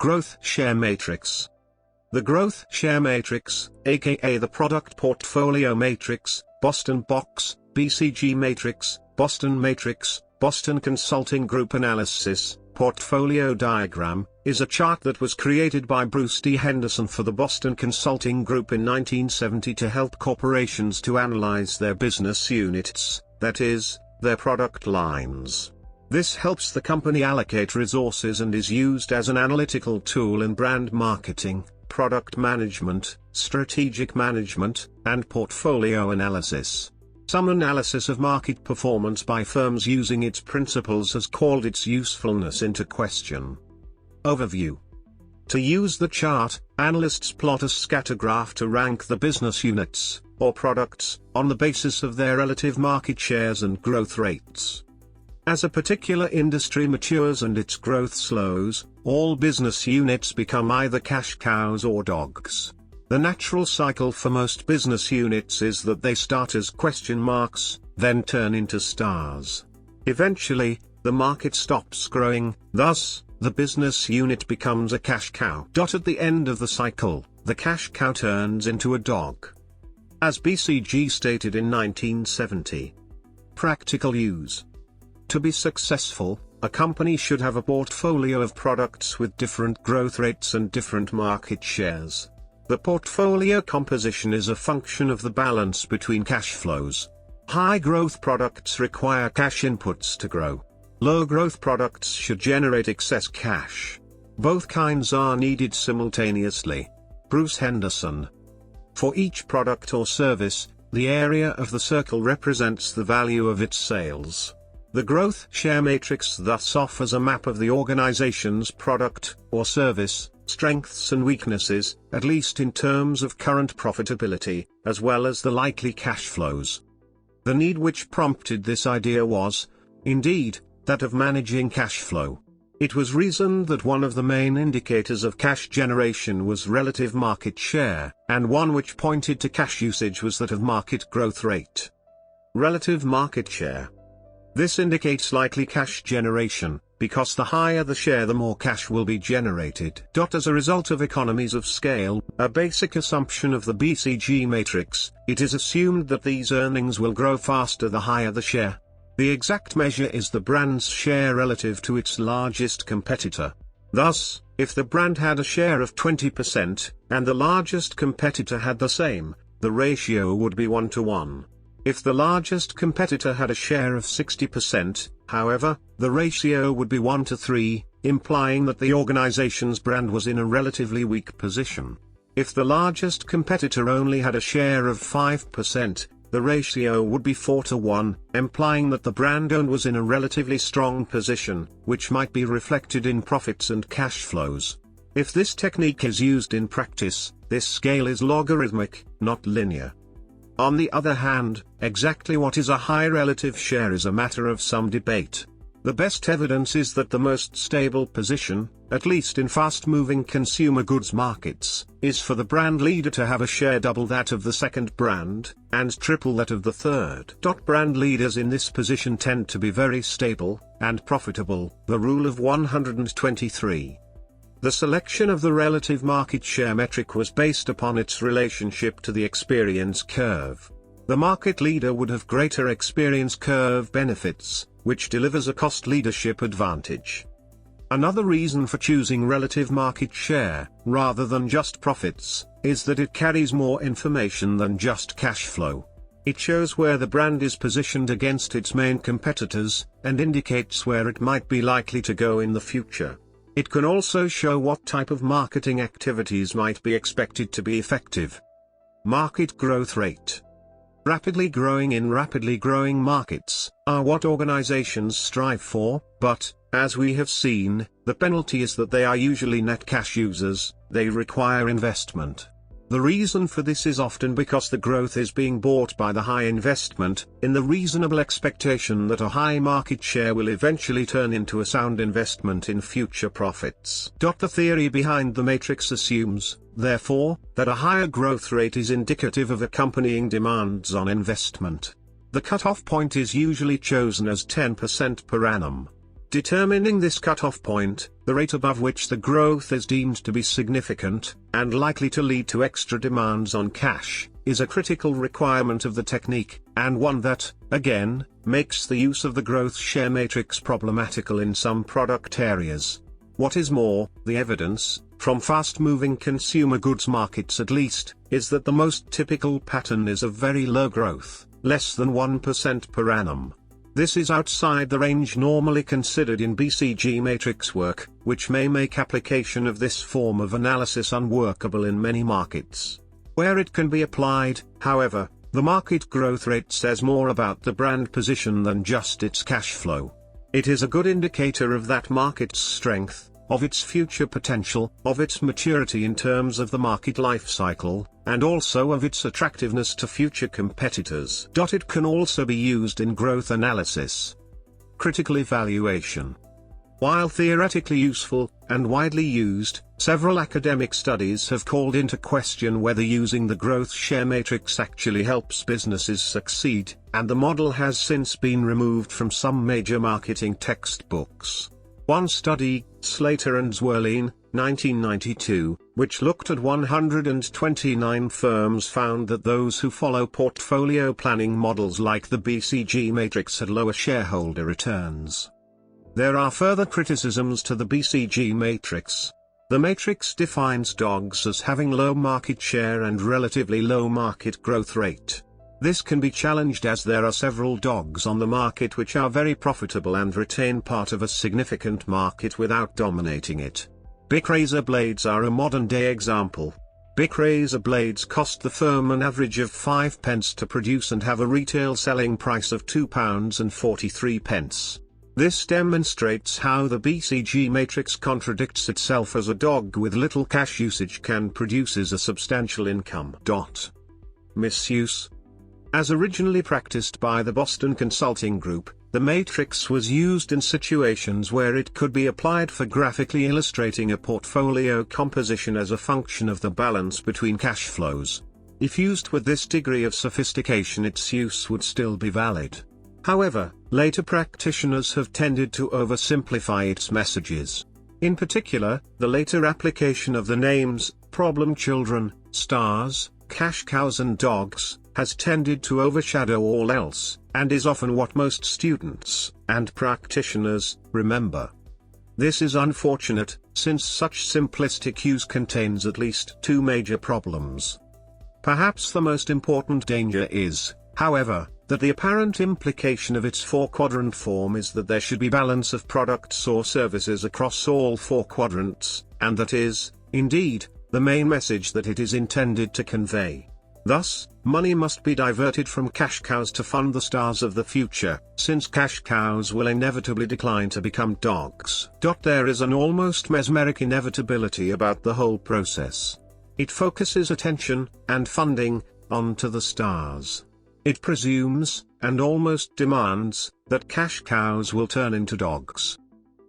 Growth Share Matrix. The Growth Share Matrix, aka the Product Portfolio Matrix, Boston Box, BCG-matrix, Boston Matrix, Boston Consulting Group Analysis, Portfolio Diagram, is a chart that was created by Bruce D. Henderson for the Boston Consulting Group in 1970 to help corporations to analyze their business units, that is, their product lines. This helps the company allocate resources and is used as an analytical tool in brand marketing, product management, strategic management, and portfolio analysis. Some analysis of market performance by firms using its principles has called its usefulness into question. Overview. To use the chart, analysts plot a scatter graph to rank the business units, or products, on the basis of their relative market shares and growth rates. As a particular industry matures and its growth slows, all business units become either cash cows or dogs. The natural cycle for most business units is that they start as question marks, then turn into stars. Eventually, the market stops growing, thus, the business unit becomes a cash cow. At the end of the cycle, the cash cow turns into a dog. As BCG stated in 1970. Practical use. To be successful, a company should have a portfolio of products with different growth rates and different market shares. The portfolio composition is a function of the balance between cash flows. High-growth products require cash inputs to grow. Low-growth products should generate excess cash. Both kinds are needed simultaneously. Bruce Henderson. For each product or service, the area of the circle represents the value of its sales. The growth share matrix thus offers a map of the organization's product or service strengths and weaknesses, at least in terms of current profitability, as well as the likely cash flows. The need which prompted this idea was, indeed, that of managing cash flow. It was reasoned that one of the main indicators of cash generation was relative market share, and one which pointed to cash usage was that of market growth rate. Relative market share. This indicates likely cash generation, because the higher the share the more cash will be generated. As a result of economies of scale, a basic assumption of the BCG matrix, it is assumed that these earnings will grow faster the higher the share. The exact measure is the brand's share relative to its largest competitor. Thus, if the brand had a share of 20%, and the largest competitor had the same, the ratio would be 1:1. If the largest competitor had a share of 60%, however, the ratio would be 1:3, implying that the organization's brand was in a relatively weak position. If the largest competitor only had a share of 5%, the ratio would be 4:1, implying that the brand owned was in a relatively strong position, which might be reflected in profits and cash flows. If this technique is used in practice, this scale is logarithmic, not linear. On the other hand, exactly what is a high relative share is a matter of some debate. The best evidence is that the most stable position, at least in fast-moving consumer goods markets, is for the brand leader to have a share double that of the second brand, and triple that of the third. Brand leaders in this position tend to be very stable, and profitable, the rule of 123. The selection of the relative market share metric was based upon its relationship to the experience curve. The market leader would have greater experience curve benefits, which delivers a cost leadership advantage. Another reason for choosing relative market share, rather than just profits, is that it carries more information than just cash flow. It shows where the brand is positioned against its main competitors, and indicates where it might be likely to go in the future. It can also show what type of marketing activities might be expected to be effective. Market growth rate. Rapidly growing markets are what organizations strive for, but, as we have seen, the penalty is that they are usually net cash users, they require investment. The reason for this is often because the growth is being bought by the high investment, in the reasonable expectation that a high market share will eventually turn into a sound investment in future profits. The theory behind the matrix assumes, therefore, that a higher growth rate is indicative of accompanying demands on investment. The cutoff point is usually chosen as 10% per annum. Determining this cutoff point, the rate above which the growth is deemed to be significant, and likely to lead to extra demands on cash, is a critical requirement of the technique, and one that, again, makes the use of the growth share matrix problematical in some product areas. What is more, the evidence, from fast-moving consumer goods markets at least, is that the most typical pattern is of very low growth, less than 1% per annum. This is outside the range normally considered in BCG-matrix work, which may make application of this form of analysis unworkable in many markets. Where it can be applied, however, the market growth rate says more about the brand position than just its cash flow. It is a good indicator of that market's strength, of its future potential, of its maturity in terms of the market life cycle, and also of its attractiveness to future competitors. It can also be used in growth analysis. Critical evaluation. While theoretically useful, and widely used, several academic studies have called into question whether using the growth share matrix actually helps businesses succeed, and the model has since been removed from some major marketing textbooks. One study, Slater and Zwerlein, 1992, which looked at 129 firms, found that those who follow portfolio planning models like the BCG matrix had lower shareholder returns. There are further criticisms to the BCG matrix. The matrix defines dogs as having low market share and relatively low market growth rate. This can be challenged as there are several dogs on the market which are very profitable and retain part of a significant market without dominating it. Bic razor blades are a modern-day example. Bic razor blades cost the firm an average of 5 pence to produce and have a retail selling price of £2.43. This demonstrates how the BCG matrix contradicts itself, as a dog with little cash usage can produces a substantial income. Misuse. As originally practiced by the Boston Consulting Group, the matrix was used in situations where it could be applied for graphically illustrating a portfolio composition as a function of the balance between cash flows. If used with this degree of sophistication, its use would still be valid. However, later practitioners have tended to oversimplify its messages. In particular, the later application of the names, problem children, stars, cash cows and dogs, has tended to overshadow all else, and is often what most students, and practitioners, remember. This is unfortunate, since such simplistic use contains at least two major problems. Perhaps the most important danger is, however, that the apparent implication of its four-quadrant form is that there should be balance of products or services across all four quadrants, and that is, indeed, the main message that it is intended to convey. Thus, money must be diverted from cash cows to fund the stars of the future, since cash cows will inevitably decline to become dogs. There is an almost mesmeric inevitability about the whole process. It focuses attention, and funding, onto the stars. It presumes, and almost demands, that cash cows will turn into dogs.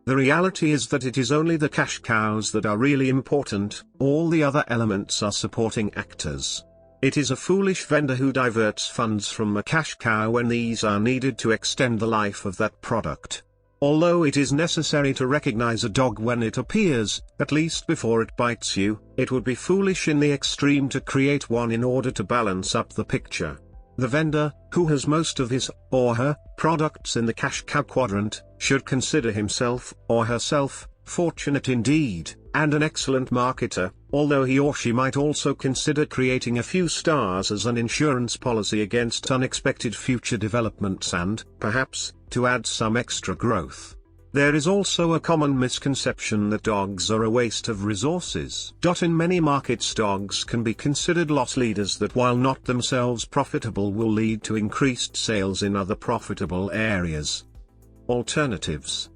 The reality is that it is only the cash cows that are really important, all the other elements are supporting actors. It is a foolish vendor who diverts funds from a cash cow when these are needed to extend the life of that product. Although it is necessary to recognize a dog when it appears, at least before it bites you, it would be foolish in the extreme to create one in order to balance up the picture. The vendor, who has most of his, or her, products in the cash cow quadrant, should consider himself, or herself, fortunate indeed, and an excellent marketer, although he or she might also consider creating a few stars as an insurance policy against unexpected future developments and, perhaps, to add some extra growth. There is also a common misconception that dogs are a waste of resources. In many markets, dogs can be considered loss leaders that, while not themselves profitable, will lead to increased sales in other profitable areas. Alternatives.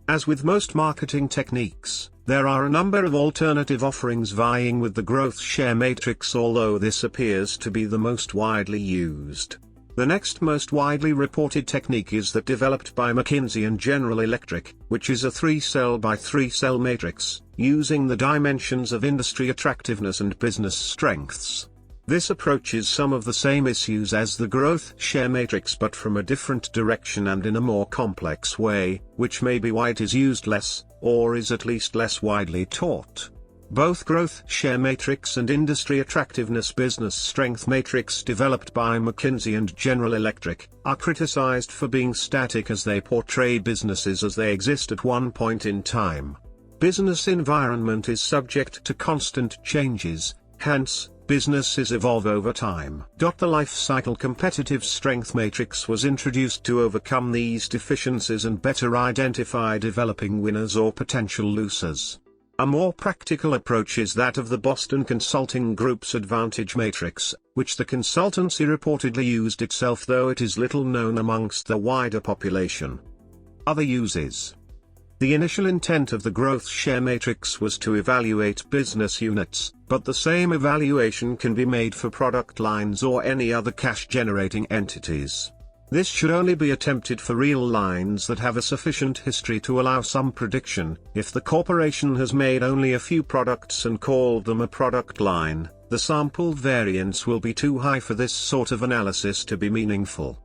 As with most marketing techniques, there are a number of alternative offerings vying with the growth share matrix, although this appears to be the most widely used. The next most widely reported technique is that developed by McKinsey and General Electric, which is a 3-cell by 3-cell matrix, using the dimensions of industry attractiveness and business strengths. This approaches some of the same issues as the growth share matrix but from a different direction and in a more complex way, which may be why it is used less, or is at least less widely taught. Both growth share matrix and industry attractiveness business strength matrix developed by McKinsey and General Electric are criticized for being static as they portray businesses as they exist at one point in time. Business environment is subject to constant changes, hence, businesses evolve over time. The life cycle competitive strength matrix was introduced to overcome these deficiencies and better identify developing winners or potential losers. A more practical approach is that of the Boston Consulting Group's Advantage Matrix, which the consultancy reportedly used itself, though it is little known amongst the wider population. Other uses. The initial intent of the growth share matrix was to evaluate business units, but the same evaluation can be made for product lines or any other cash-generating entities. This should only be attempted for real lines that have a sufficient history to allow some prediction. If the corporation has made only a few products and called them a product line, the sampled variance will be too high for this sort of analysis to be meaningful.